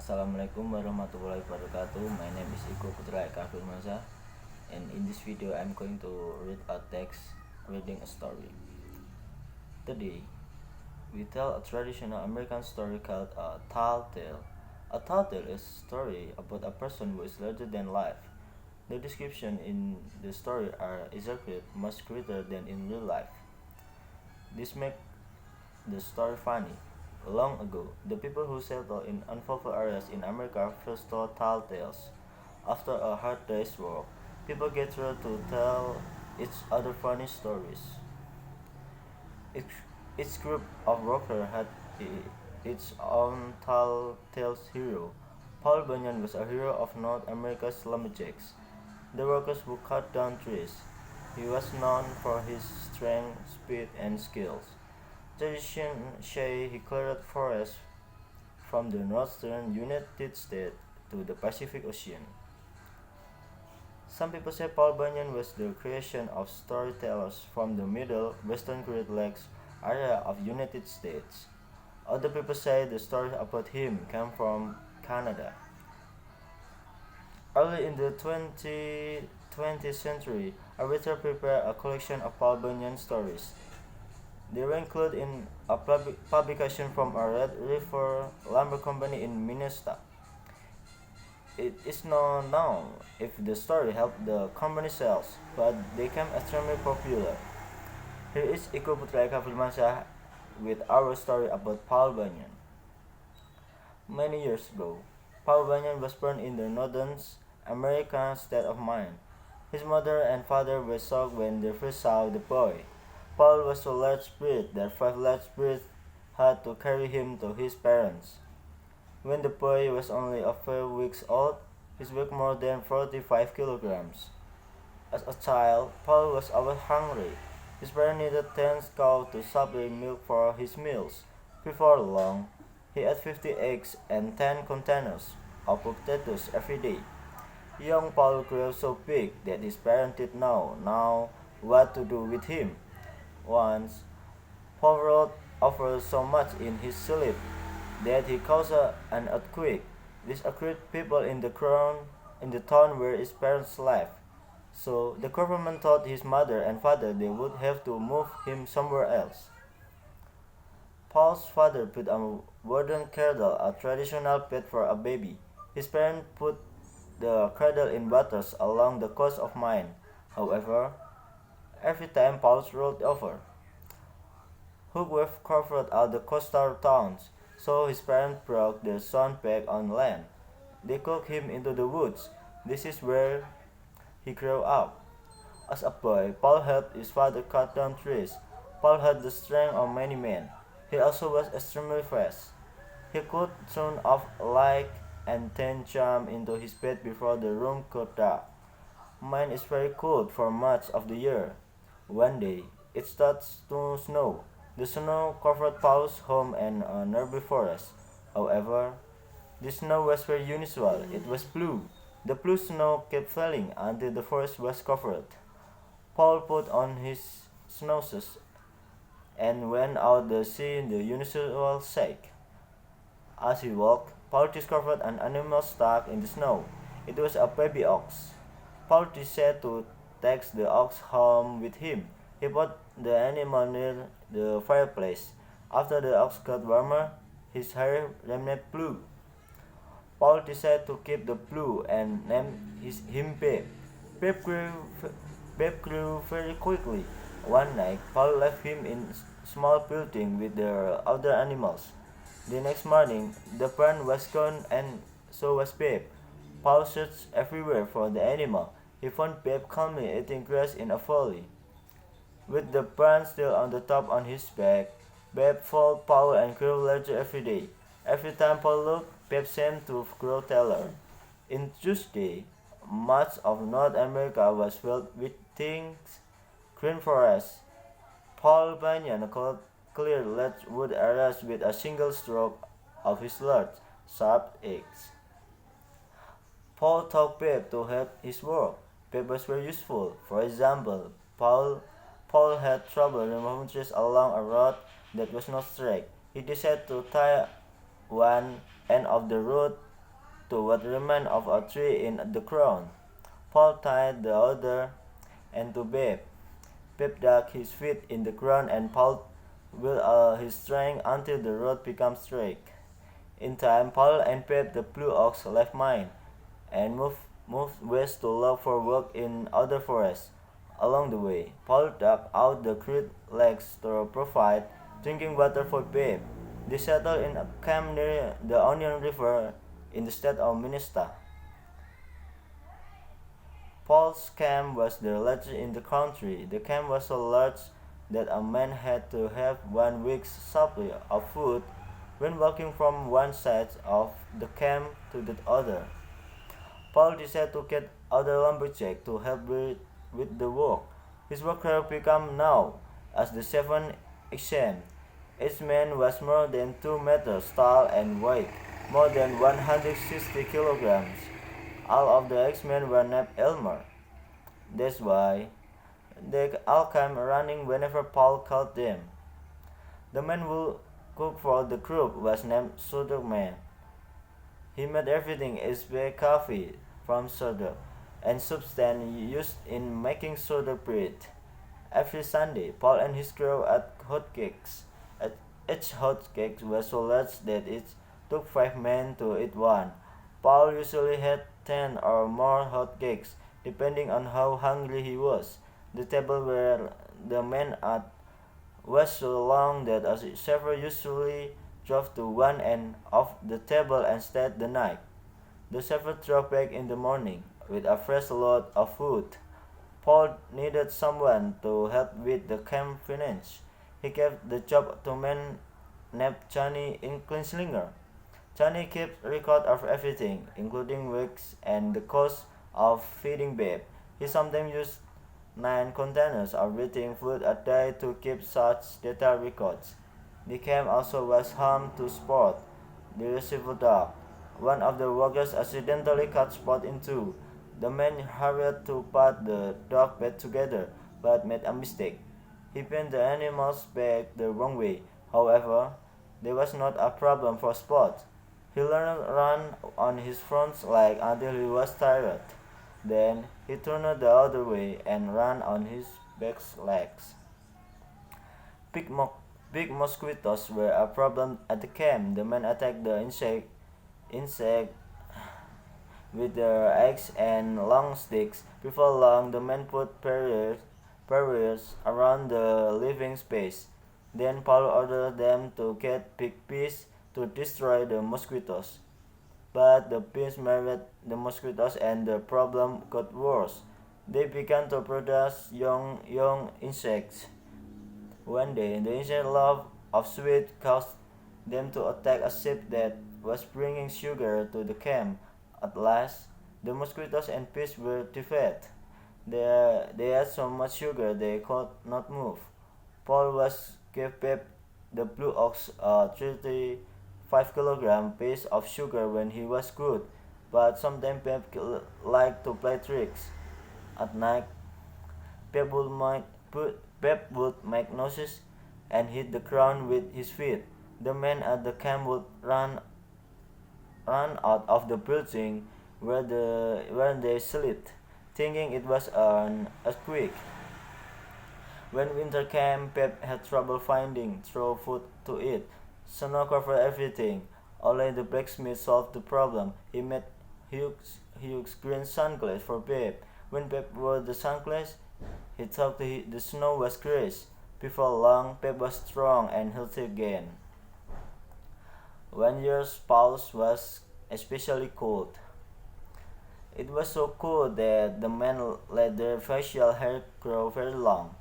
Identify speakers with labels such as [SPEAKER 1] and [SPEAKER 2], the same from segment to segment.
[SPEAKER 1] Assalamualaikum warahmatullahi wabarakatuh. My name is Igo Putra Eka Firmansyah, and in this video I'm going to read a text reading a story. Today we tell a traditional American story called a tall tale. A tall tale is a story about a person who is larger than life. The description in the story are exaggerated much greater than in real life. This makes the story funny. Long ago, the people who settled in unfulfilled areas in America first told tall tales. After a hard day's work, people gathered to tell each other funny stories. Each group of workers had its own tall tales hero. Paul Bunyan was a hero of North America's lumberjacks, the workers who cut down trees. He was known for his strength, speed, and skills. Tradition say he cleared forests from the northern United States to the Pacific Ocean. Some people say Paul Bunyan was the creation of storytellers from the middle western Great Lakes area of United States. Other people say the stories about him came from Canada. Early in the 20th century, a writer prepared a collection of Paul Bunyan stories. They were included in a publication from a Red River lumber company in Minnesota. It is not known if the story helped the company sales, but they became extremely popular. Here is Igo Putra Eka Firmansyah with our story about Paul Bunyan. Many years ago, Paul Bunyan was born in the northern American state of Maine. His mother and father were shocked when they first saw the boy. Paul was so large-breed that 5 large-breeds had to carry him to his parents. When the boy was only a few weeks old, he weighed more than 45 kilograms. As a child, Paul was always hungry. His parents needed 10 cows to supply milk for his meals. Before long, he ate 50 eggs and 10 containers of potatoes every day. Young Paul grew so big that his parents did not know what to do with him. Once, Paul rolled over so much in his sleep that he caused an earthquake. This occurred people in the town where his parents lived. So the government told his mother and father they would have to move him somewhere else. Paul's father put a wooden cradle, a traditional bed for a baby. His parents put the cradle in waters along the coast of Maine. However, every time Paul rolled over, hook were covered all the coastal towns, so his parents brought their son back on land. They took him into the woods. This is where he grew up. As a boy, Paul helped his father cut down trees. Paul had the strength of many men. He also was extremely fast. He could turn off a light and then jump into his bed before the room got dark. Maine is very cold for much of the year. One day, it started to snow. The snow covered Paul's home and a nearby forest. However, the snow was very unusual. It was blue. The blue snow kept falling until the forest was covered. Paul put on his snowshoes and went out to see the unusual sight. As he walked, Paul discovered an animal stuck in the snow. It was a baby ox. Paul decided to take the ox home with him. He put the animal near the fireplace. After the ox got warmer, his hair remained blue. Paul decided to keep the blue and named him Babe. Babe grew very quickly. One night, Paul left him in a small building with the other animals. The next morning, the barn was gone and so was Babe. Paul searched everywhere for the animal. He found Babe calmly eating grass in a valley. With the barn still on the top on his back, Babe followed Paul and grew larger every day. Every time Paul looked, Babe seemed to grow taller. In Tuesday, much of North America was filled with thick green forests. Paul Bunyan could clear large wood areas with a single stroke of his large, sharp axe. Paul taught Babe to help his work. Babe was very useful. For example, Paul had trouble removing trees along a road that was not straight. He decided to tie one end of the road to what remained of a tree in the ground. Paul tied the other end to Babe. Babe dug his feet in the ground and Paul with his strength until the road became straight. In time, Paul and Babe the blue ox left mine and moved west to look for work in other forests. Along the way, Paul dug out the crude lakes to provide drinking water for Babe. They settled in a camp near the Onion River in the state of Minnesota. Paul's camp was the largest in the country. The camp was so large that a man had to have 1 week's supply of food when walking from one side of the camp to the other. Paul decided to get other lumberjacks to help with the work. His workers became known as the Seven Axemen. Each man was more than 2 meters tall and weighed more than 160 kilograms. All of the Axemen were named Elmer. That's why they all came running whenever Paul called them. The man who cooked for the group was named Soda Man. He made everything except coffee from soda and substance used in making soda bread. Every Sunday, Paul and his crew ate hotcakes. Each hotcake was so large that it took 5 men to eat one. Paul usually had 10 or more hotcakes, depending on how hungry he was. The table where the men ate was so long that a server usually drove to one end of the table and stayed the night. The server drove back in the morning with a fresh load of food. Paul needed someone to help with the camp finance. He gave the job to a man named Johnny Inklinger. Johnny kept record of everything, including weeks and the cost of feeding Babe. He sometimes used 9 containers of eating food a day to keep such detailed records. The camp also was home to Spot, the receiver dog. One of the workers accidentally cut Spot in two. The man hurried to put the dog back together, but made a mistake. He bent the animals back the wrong way. However, there was not a problem for Spot. He learned to run on his front leg until he was tired. Then he turned the other way and ran on his back legs. Big mosquitoes were a problem at the camp. The men attacked the insect with their eggs and long sticks. Before long, the men put barriers around the living space. Then Paul ordered them to get big bees to destroy the mosquitoes. But the bees married the mosquitoes and the problem got worse. They began to produce young insects. One day, the insect love of sweet caused them to attack a ship that was bringing sugar to the camp. At last, the mosquitoes and bees were defeated. They had so much sugar they could not move. Paul was gave Babe the blue ox a 35-kilogram piece of sugar when he was good, but sometimes Babe liked to play tricks. At night, Babe would make noises and hit the ground with his feet. The men at the camp would run out of the building where they slept, thinking it was an earthquake. When winter came, Babe had trouble finding true food to eat. Snow covered everything. Only the blacksmith solved the problem. He made huge green sunglasses for Babe. When Babe wore the sunglasses, he thought the snow was grease. Before long, Babe was strong and healthy again. One year, Paul's was especially cold. It was so cold that the men let their facial hair grow very long.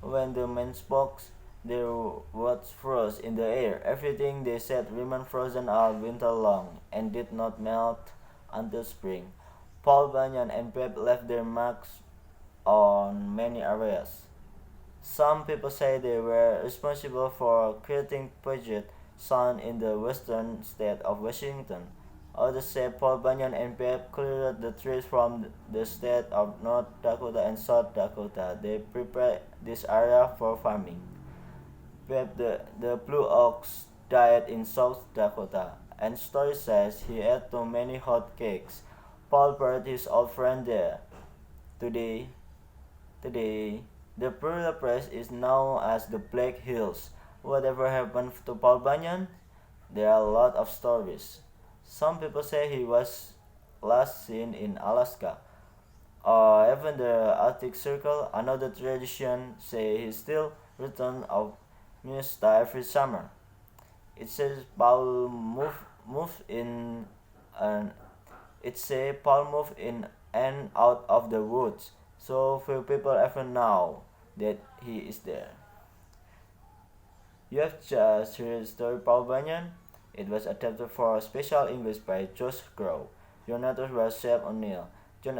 [SPEAKER 1] When the men spoke, there was frost in the air. Everything they said remained frozen all winter long and did not melt until spring. Paul Bunyan and Babe left their marks on many areas. Some people say they were responsible for creating Puget Sound in the western state of Washington. Others say Paul Bunyan and Babe cleared the trees from the state of North Dakota and South Dakota. They prepared this area for farming. Babe, the blue ox, died in South Dakota. and story says he ate too many hot cakes. Paul buried his old friend there. Today, Today, the burial place is known as the Black Hills. Whatever happened to Paul Bunyan? There are a lot of stories. Some people say he was last seen in Alaska, or even the Arctic Circle. Another tradition say he still returns of Minnesota every summer. It says Paul moved in an Paul moved in and out of the woods, so few people ever know that he is there. You have just heard the story Paul Bunyan. It was adapted for special English by Josh Grow. Your narrator was Chef O'Neill. Join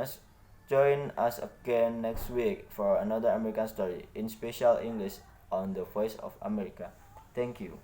[SPEAKER 1] us again next week for another American story in special English on the Voice of America. Thank you.